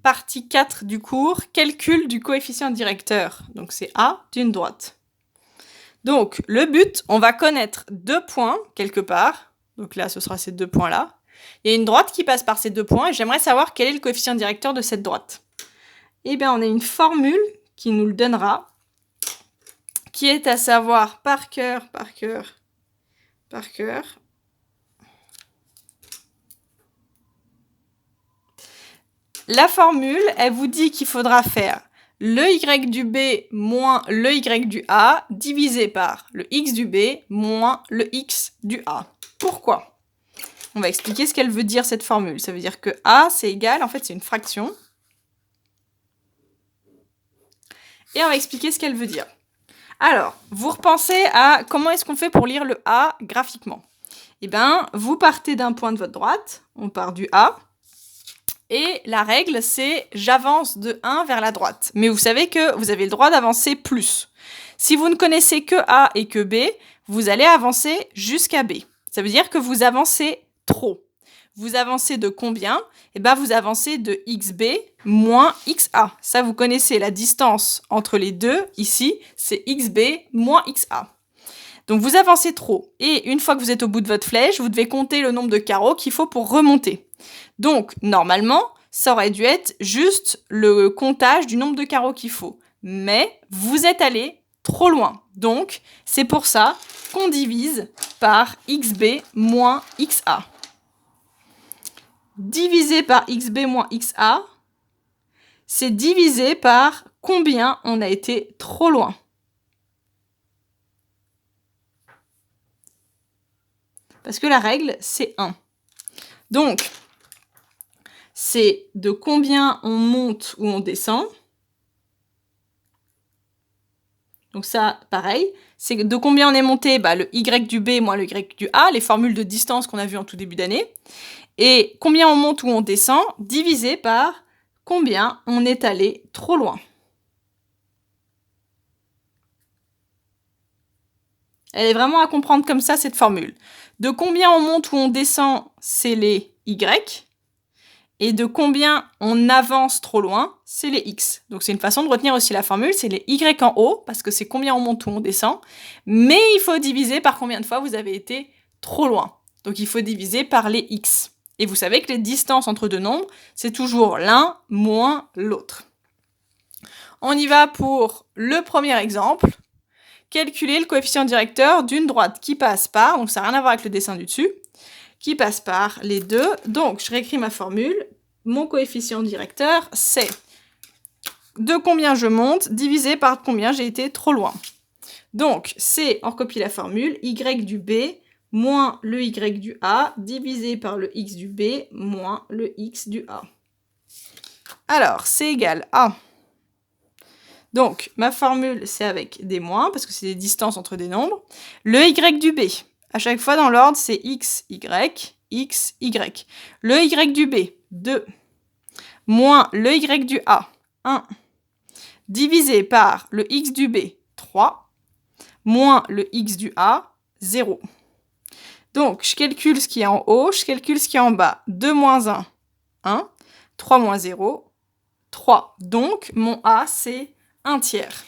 partie 4 du cours, calcul du coefficient directeur. Donc c'est A d'une droite. Donc le but, on va connaître 2 points quelque part. Donc là, ce sera ces 2 points-là. Il y a une droite qui passe par ces 2 points et j'aimerais savoir quel est le coefficient directeur de cette droite. Eh bien, on a une formule qui nous le donnera, qui est à savoir par cœur. La formule, elle vous dit qu'il faudra faire le y du b moins le y du a divisé par le x du b moins le x du a. Pourquoi? On va expliquer ce qu'elle veut dire, cette formule. Ça veut dire que a, c'est égal, en fait, c'est une fraction. Et on va expliquer ce qu'elle veut dire. Alors, vous repensez à comment est-ce qu'on fait pour lire le a graphiquement. Eh bien, vous partez d'un point de votre droite, on part du a, et la règle, c'est j'avance de 1 vers la droite. Mais vous savez que vous avez le droit d'avancer plus. Si vous ne connaissez que a et que b, vous allez avancer jusqu'à b. Ça veut dire que vous avancez trop. Vous avancez de combien? Eh bien, vous avancez de xb moins xa. Ça, vous connaissez la distance entre les deux. Ici, c'est xb moins xa. Donc, vous avancez trop. Et une fois que vous êtes au bout de votre flèche, vous devez compter le nombre de carreaux qu'il faut pour remonter. Donc, normalement, ça aurait dû être juste le comptage du nombre de carreaux qu'il faut. Mais vous êtes allé trop loin. Donc, c'est pour ça qu'on divise par xb moins xa. Divisé par xb moins xa, c'est divisé par combien on a été trop loin. Parce que la règle, c'est 1. Donc, c'est de combien on monte ou on descend. Donc ça, pareil, c'est de combien on est monté, le y du b moins le y du a, les formules de distance qu'on a vues en tout début d'année. Et combien on monte ou on descend, divisé par combien on est allé trop loin. Elle est vraiment à comprendre comme ça, cette formule. De combien on monte ou on descend, c'est les y. Et de combien on avance trop loin, c'est les x. Donc c'est une façon de retenir aussi la formule, c'est les y en haut, parce que c'est combien on monte ou on descend. Mais il faut diviser par combien de fois vous avez été trop loin. Donc il faut diviser par les x. Et vous savez que les distances entre deux nombres, c'est toujours l'un moins l'autre. On y va pour le premier exemple. Calculer le coefficient directeur d'une droite qui passe par, donc ça n'a rien à voir avec le dessin du dessus, qui passe par les deux. Donc, je réécris ma formule. Mon coefficient directeur, c'est de combien je monte divisé par combien j'ai été trop loin. Donc, c'est, on recopie la formule, y du b moins le y du a divisé par le x du b moins le x du a. Alors, c'est égal à... Donc, ma formule, c'est avec des moins, parce que c'est des distances entre des nombres. Le y du b, à chaque fois dans l'ordre, c'est x, y, x, y. Le y du b, 2, moins le y du a, 1, divisé par le x du b, 3, moins le x du a, 0. Donc, je calcule ce qui est en haut, je calcule ce qui est en bas. 2 moins 1, 1. 3 moins 0, 3. Donc, mon a, c'est 1 tiers.